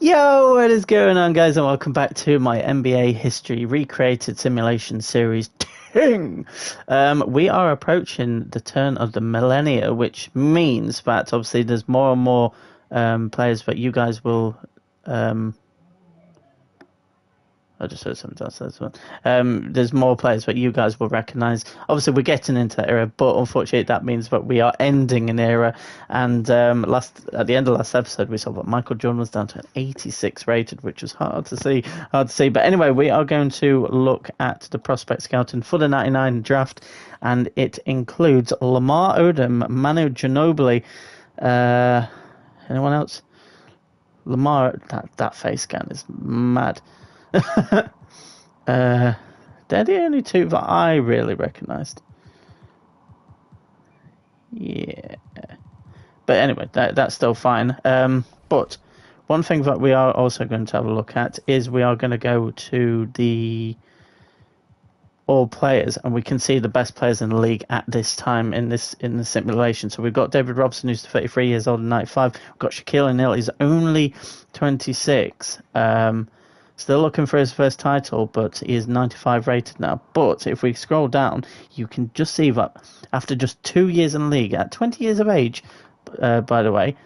Yo, what is going on, guys, and welcome back to my NBA history recreated simulation series. Ting! We are approaching the turn of the millennia, which means that obviously there's more and more players that you guys will um, I just heard something else. That's one. There's more players that you guys will recognise. Obviously, we're getting into that era, but unfortunately, that means that we are ending an era. And at the end of last episode, we saw that Michael Jordan was down to an 86 rated, which was hard to see. But anyway, we are going to look at the prospect scouting for the '99 draft, and it includes Lamar Odom, Manu Ginobili. Anyone else? Lamar, that face scan is mad. They're the only two that I really recognised. Yeah. But anyway, that's still fine. But one thing that we are also going to have a look at is we are going to go to the all players, and we can see the best players in the league at this time in the simulation. So we've got David Robson, who's 33 years old and 95. We've got Shaquille O'Neal, he's only 26. Still looking for his first title, but he is 95 rated now. But if we scroll down, you can just see that after just 2 years in the league, at 20 years of age, by the way,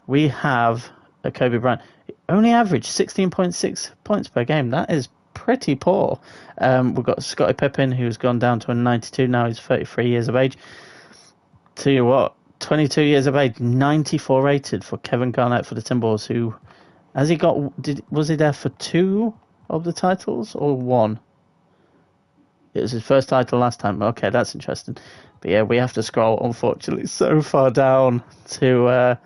we have a Kobe Bryant. Only averaged 16.6 points per game. That is pretty poor. We've got Scottie Pippen, who's gone down to a 92 now. He's 33 years of age. Tell you what, 22 years of age, 94 rated for Kevin Garnett for the Timberwolves, who... was he there for 2 of the titles or 1? It was his first title last time. Okay, that's interesting. But yeah, we have to scroll, unfortunately, so far down to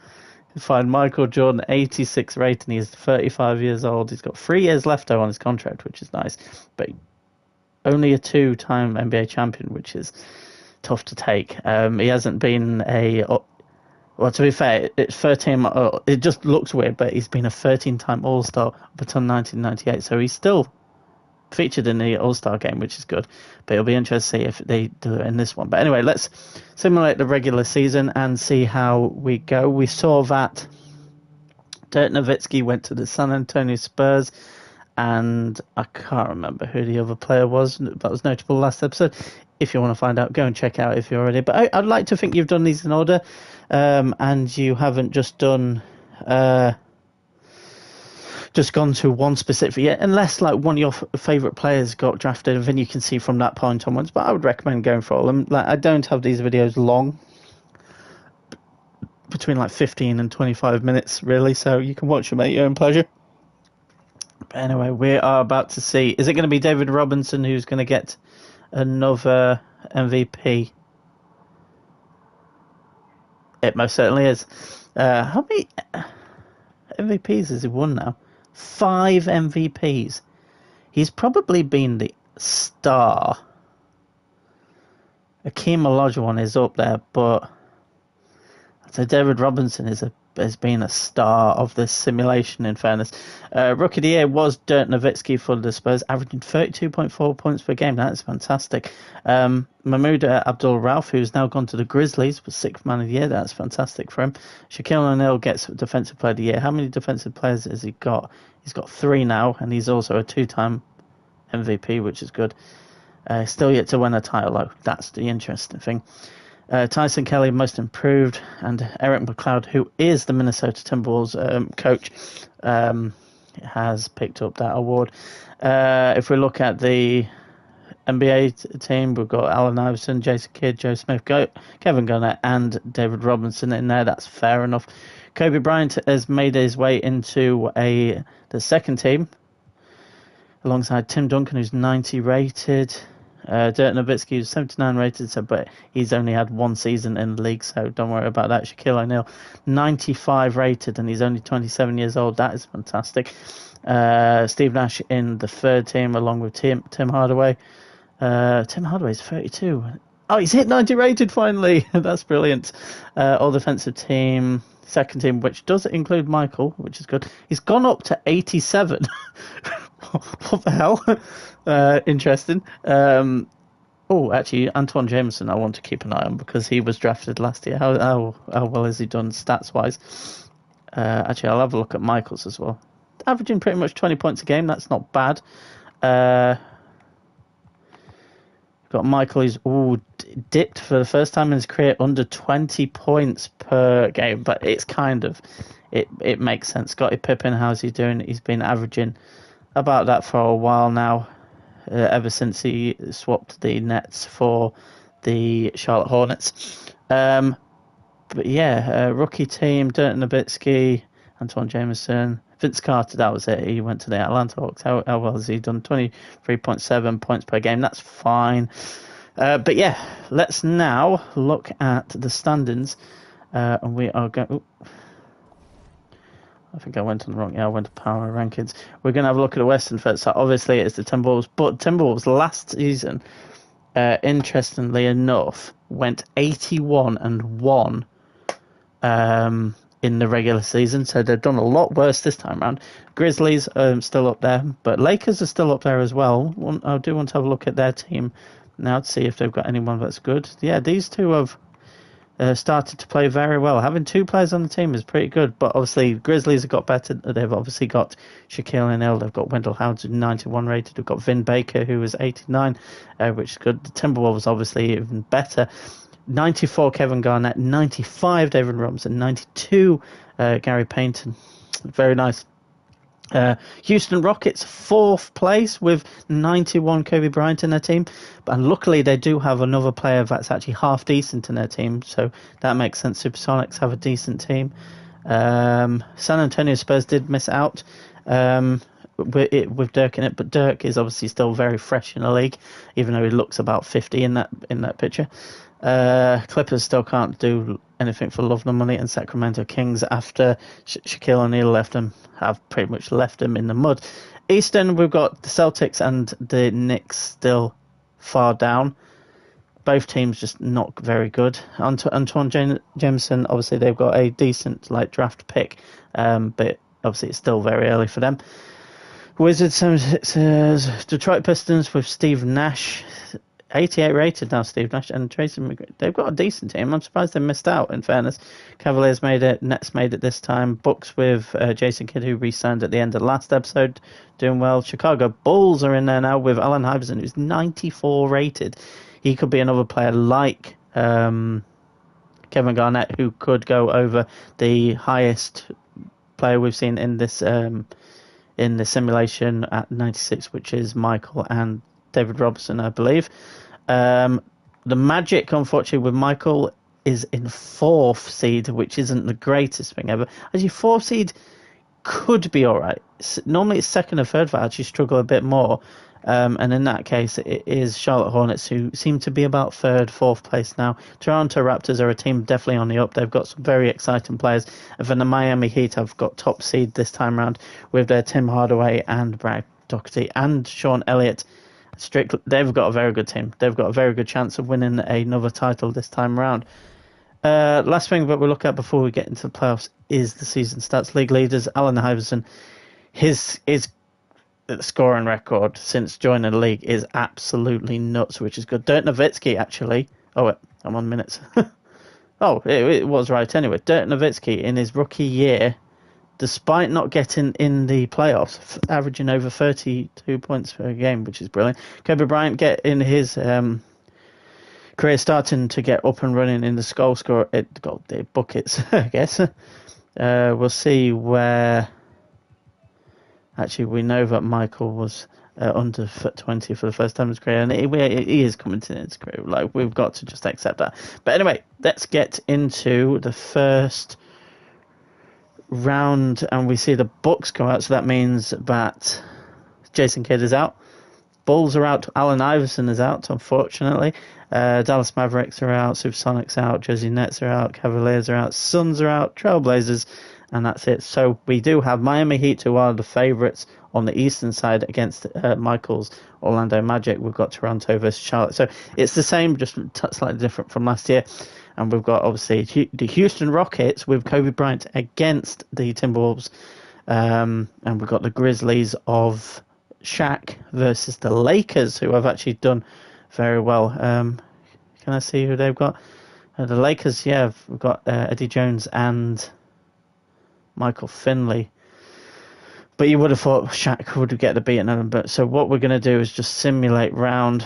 find Michael Jordan, 86 rating. He's 35 years old. He's got 3 years left though on his contract, which is nice. But only a 2-time NBA champion, which is tough to take. He hasn't been a... Well, to be fair, it's 13. It just looks weird, but he's been a 13-time All-Star up until 1998, so he's still featured in the All-Star game, which is good. But it'll be interesting to see if they do it in this one. But anyway, let's simulate the regular season and see how we go. We saw that Dirk Nowitzki went to the San Antonio Spurs, and I can't remember who the other player was. That was notable last episode. If you want to find out, go and check out if you're already. But I'd like to think you've done these in order, and you haven't just done just gone to one specific yet, unless like one of your favourite players got drafted, and then you can see from that point onwards. But I would recommend going for all of them. Like, I don't have these videos long, between like 15 and 25 minutes, really, so you can watch them at your own pleasure. But anyway, we are about to see. Is it going to be David Robinson who's going to get another MVP? It most certainly is. How many MVPs has he won now? 5 MVPs. He's probably been the star. Akeem Olajuwon is up there, but I'd say David Robinson has been a star of this simulation, in fairness. Rookie of the Year was Dirk Nowitzki for the Spurs, averaging 32.4 points per game. That is fantastic. Mahmoud Abdul-Rauf, who's now gone to the Grizzlies, was 6th Man of the Year. That's fantastic for him. Shaquille O'Neal gets Defensive Player of the Year. How many defensive players has he got? He's got 3 now, and he's also a 2-time MVP, which is good. Still yet to win a title, though. That's the interesting thing. Tyson Kelly, Most Improved, and Eric McLeod, who is the Minnesota Timberwolves coach, has picked up that award. If we look at the NBA team, we've got Allen Iverson, Jason Kidd, Joe Smith, Kevin Garnett, and David Robinson in there. That's fair enough. Kobe Bryant has made his way into the second team, alongside Tim Duncan, who's 90 rated. Dirk Nowitzki was 79 rated, but he's only had 1 season in the league, so don't worry about that. Shaquille O'Neal, 95 rated, and he's only 27 years old. That is fantastic. Steve Nash in the third team, along with Tim Hardaway. Tim Hardaway's 32. Oh, he's hit 90 rated finally. That's brilliant. All defensive team, second team, which does include Michael, which is good. He's gone up to 87. What the hell? Interesting. Actually, Antoine Jameson, I want to keep an eye on because he was drafted last year. How well has he done stats wise? Actually, I'll have a look at Michael's as well. averaging pretty much 20 points a game. That's not bad. Got Michael, who's dipped for the first time in his career under 20 points per game, but it's kind of it makes sense. Scottie Pippen, how's he doing? He's been averaging about that for a while now, ever since he swapped the Nets for the Charlotte Hornets. But yeah, rookie team: Dirk Nowitzki, Antoine Jameson, Vince Carter. That was it. He went to the Atlanta Hawks. How well has he done? 23.7 points per game. That's fine. But yeah, let's now look at the standings, and we are going. I think I went on the wrong. Yeah, I went to power rankings. We're going to have a look at the Western first. So obviously it's the Timberwolves, but Timberwolves last season, interestingly enough, went 81-1 in the regular season, so they've done a lot worse this time around. Grizzlies still up there, but Lakers are still up there as well. I do want to have a look at their team now to see if they've got anyone that's good. Yeah, these two have started to play very well. Having two players on the team is pretty good, but obviously Grizzlies have got better. They've obviously got Shaquille O'Neal, they've got Wendell Howard, who's 91 rated, they've got Vin Baker, who was 89, which is good. The Timberwolves obviously even better. 94 Kevin Garnett, 95 David Robinson, 92 Gary Payton. Very nice. Houston Rockets, 4th place with 91 Kobe Bryant in their team. And luckily they do have another player that's actually half decent in their team, so that makes sense. Supersonics have a decent team. San Antonio Spurs did miss out with Dirk in it, but Dirk is obviously still very fresh in the league, even though he looks about 50 in that picture. Clippers still can't do anything for love nor money, and Sacramento Kings, after Shaquille O'Neal left them, have pretty much left them in the mud. Eastern, we've got the Celtics and the Knicks still far down. Both teams just not very good. Antoine Jameson, obviously they've got a decent draft pick, but obviously it's still very early for them. Wizards, 76ers, Detroit Pistons with Steve Nash, 88 rated now, Steve Nash, and Tracy McGrady. They've got a decent team. I'm surprised they missed out, in fairness. Cavaliers made it, Nets made it this time. Bucks with Jason Kidd, who re-signed at the end of the last episode, doing well. Chicago Bulls are in there now with Allen Iverson, who's 94 rated. He could be another player like Kevin Garnett, who could go over the highest player we've seen in this in the simulation at 96, which is Michael and David Robinson, I believe. The Magic, unfortunately, with Michael, is in 4th seed, which isn't the greatest thing ever. Actually, 4th seed could be all right. Normally, it's 2nd or 3rd that actually struggle a bit more. And in that case, it is Charlotte Hornets, who seem to be about 3rd, 4th place now. Toronto Raptors are a team definitely on the up. They've got some very exciting players. And then the Miami Heat have got top seed this time round with their Tim Hardaway and Brad Doherty and Sean Elliott. They've got a very good team. They've got a very good chance of winning another title this time around. Last thing that we'll look at before we get into the playoffs is the season stats. League leaders, Allen Iverson, his scoring record since joining the league is absolutely nuts, which is good. Dirk Nowitzki, actually. Oh, wait, I'm on minutes. It was right anyway. Dirk Nowitzki, in his rookie year, despite not getting in the playoffs, averaging over 32 points per game, which is brilliant. Kobe Bryant getting his career starting to get up and running in the buckets, I guess. We'll see where. Actually, we know that Michael was under 20 for the first time in his career, and he is coming to his career. We've got to just accept that. But anyway, let's get into the first round, and we see the Bucks come out, so that means that Jason Kidd is out. Bulls are out. Allen Iverson is out, unfortunately. Dallas Mavericks are out. Supersonics out. Jersey Nets are out. Cavaliers are out. Suns are out. Trailblazers, and that's it. So we do have Miami Heat, who are the favourites on the eastern side against Michael's Orlando Magic. We've got Toronto versus Charlotte. So it's the same, just slightly different from last year. And we've got, obviously, the Houston Rockets with Kobe Bryant against the Timberwolves. And we've got the Grizzlies of Shaq versus the Lakers, who have actually done very well. Can I see who they've got? The Lakers, yeah, we've got Eddie Jones and Michael Finley. But you would have thought Shaq would get the beat on them. But so what we're going to do is just simulate round.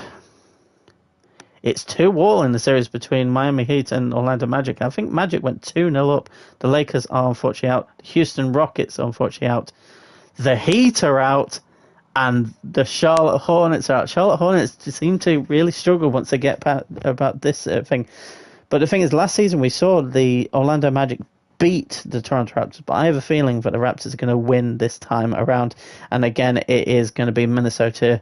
It's 2-2 in the series between Miami Heat and Orlando Magic. I think Magic went 2-0 up. The Lakers are unfortunately out. Houston Rockets are unfortunately out. The Heat are out. And the Charlotte Hornets are out. Charlotte Hornets seem to really struggle once they get about this thing. But the thing is, last season we saw the Orlando Magic beat the Toronto Raptors, but I have a feeling that the Raptors are going to win this time around. And again, it is going to be Minnesota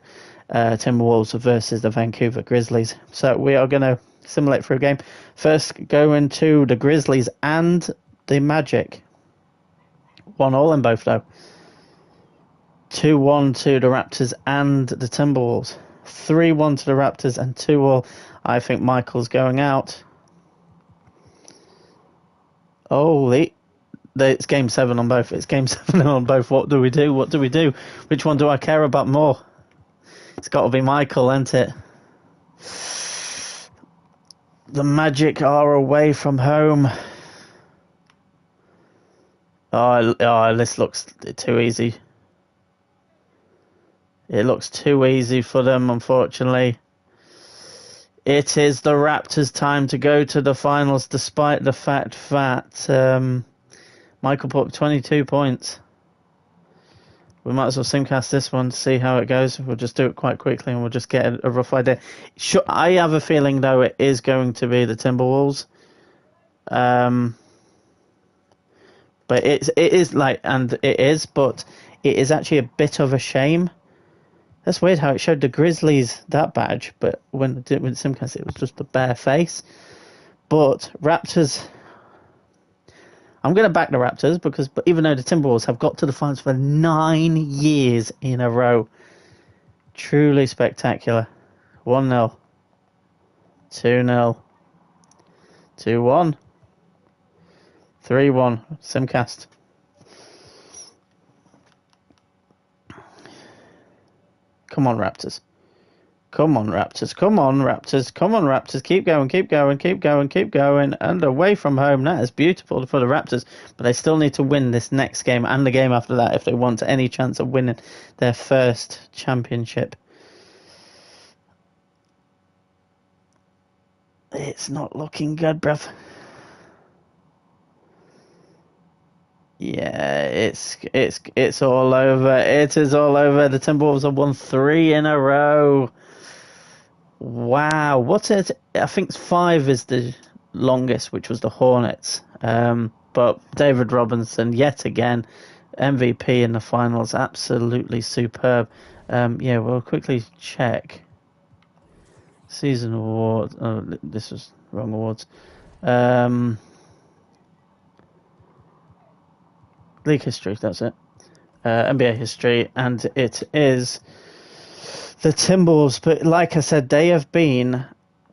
Timberwolves versus the Vancouver Grizzlies. So we are going to simulate for a game. First, going to the Grizzlies and the Magic. 1-1 in both, though. 2-1 to the Raptors and the Timberwolves. 3-1 to the Raptors and 2-2. I think Michael's going out. Holy. It's game 7 on both. It's game 7 on both. What do we do? What do we do? Which one do I care about more? It's got to be Michael, isn't it? The Magic are away from home. Oh, this looks too easy. It looks too easy for them, unfortunately. It is the Raptors' time to go to the finals, despite the fact that Michael put up 22 points. We might as well simcast this one to see how it goes. We'll just do it quite quickly and we'll just get a rough idea. I have a feeling, though, it is going to be the Timberwolves. But it is actually a bit of a shame. That's weird how it showed the Grizzlies that badge, but when it did with simcast, it was just a bare face. But Raptors, I'm going to back the Raptors because even though the Timberwolves have got to the finals for 9 years in a row, truly spectacular. 1-0, 2-0, 2-1, 3-1. Simcast. Come on, Raptors. Come on, Raptors. Come on, Raptors. Come on, Raptors. Keep going, keep going, keep going, keep going. And away from home. That is beautiful for the Raptors. But they still need to win this next game and the game after that if they want any chance of winning their first championship. It's not looking good, bruv. Yeah, it's all over. It is all over. The Timberwolves have won 3 in a row. Wow, what's it? I think 5 is the longest, which was the Hornets. But David Robinson, yet again, MVP in the finals, absolutely superb. Yeah, we'll quickly check. Season awards. Oh, this was wrong awards. League history, that's it. NBA history, and it is the Timberwolves. But like I said, they have been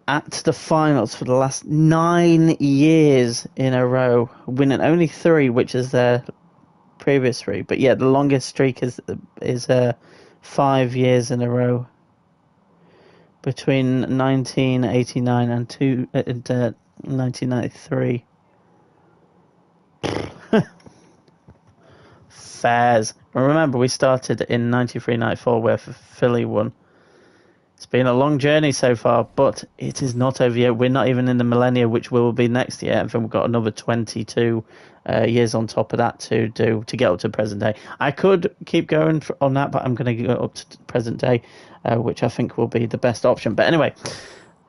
at the finals for the last 9 years in a row, winning only 3, which is their previous 3. But yeah, the longest streak is 5 years in a row between 1989 and 1993. Fairs. Remember, we started in 93-94 where Philly won. It's been a long journey so far, but it is not over yet. We're not even in the millennia, which will be next year. And then we've got another 22 years on top of that to do to get up to present day. I could keep going on that, but I'm going to go up to present day, which I think will be the best option. But anyway,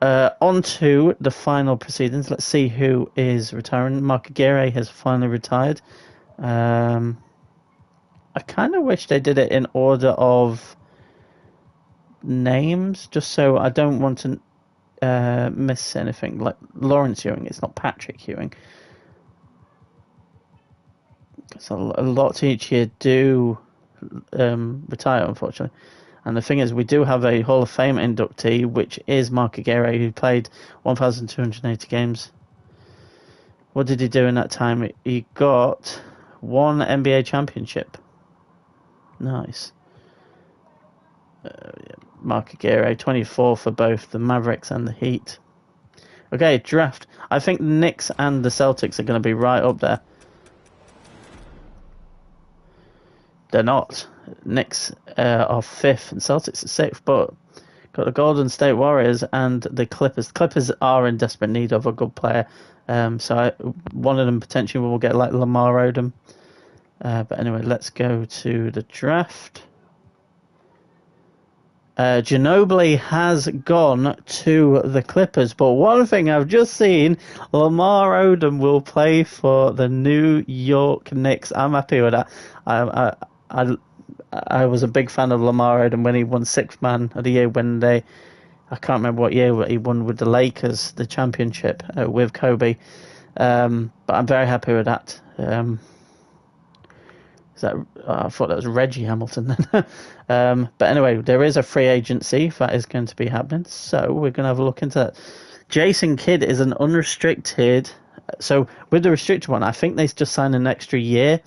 on to the final proceedings. Let's see who is retiring. Mark Aguirre has finally retired. I kind of wish they did it in order of names, just so I don't want to miss anything. Like Lawrence Ewing, it's not Patrick Ewing. Because a lot each year do retire, unfortunately. And the thing is, we do have a Hall of Fame inductee, which is Mark Aguirre, who played 1,280 games. What did he do in that time? He got 1 NBA championship. Nice. Mark Aguirre, 24 for both the Mavericks and the Heat. Okay, draft. I think the Knicks and the Celtics are going to be right up there. they're not. Knicks are 5th and Celtics are 6th, but got the Golden State Warriors and the Clippers. The Clippers are in desperate need of a good player. One of them potentially will get like Lamar Odom. But anyway, let's go to the draft. Ginobili has gone to the Clippers, but one thing I've just seen, Lamar Odom will play for the New York Knicks. I'm happy with that. I was a big fan of Lamar Odom when he won Sixth Man of the Year I can't remember what year he won with the Lakers, the championship with Kobe. But I'm very happy with that. I thought that was Reggie Hamilton. But anyway, there is a free agency that is going to be happening, so we're going to have a look into that. Jason Kidd is an unrestricted. So with the restricted one, I think they just sign an extra year,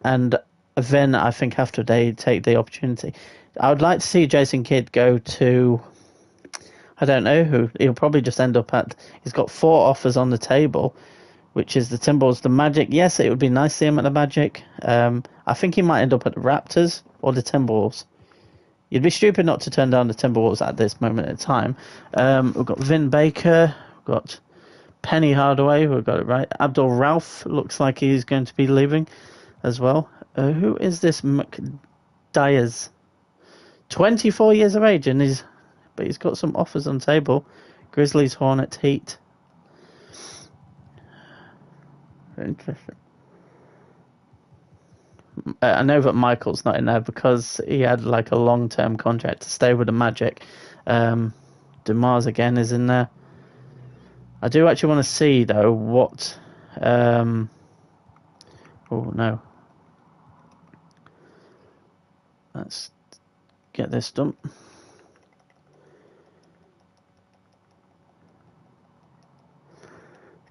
and then I think after they take the opportunity, I would like to see Jason Kidd go to. I don't know who. He'll probably just end up at. He's got 4 offers on the table, which is the Timberwolves, the Magic. Yes, it would be nice to see him at the Magic. I think he might end up at the Raptors or the Timberwolves. You'd be stupid not to turn down the Timberwolves at this moment in time. We've got Vin Baker. We've got Penny Hardaway. We've got it right. Abdul Rauf looks like he's going to be leaving as well. Who is this McDyers? 24 years of age, but he's got some offers on the table. Grizzlies, Hornets, Heat. Interesting. I know that Michael's not in there because he had like a long-term contract to stay with the Magic. DeMars again is in there. I do actually want to see though what. Oh no. Let's get this done.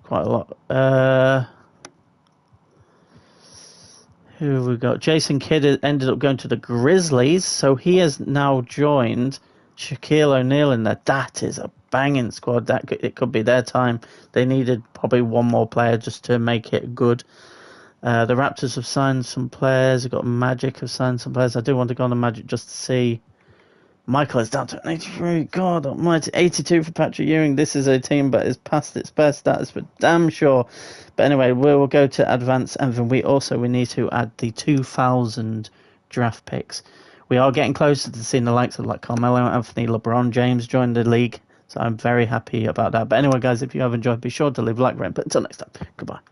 Quite a lot. Who have we got? Jason Kidd ended up going to the Grizzlies, so he has now joined Shaquille O'Neal in there. That is a banging squad. It could be their time. They needed probably one more player just to make it good. The Raptors have signed some players. We've got Magic have signed some players. I do want to go on the Magic just to see. Michael is down to 83. God almighty. 82 for Patrick Ewing. This is a team that is past its best. That is for damn sure. But anyway, we'll go to advance. And then we need to add the 2000 draft picks. We are getting closer to seeing the likes of like Carmelo Anthony, LeBron James join the league. So I'm very happy about that. But anyway, guys, if you have enjoyed, be sure to leave a like, rate. But until next time, goodbye.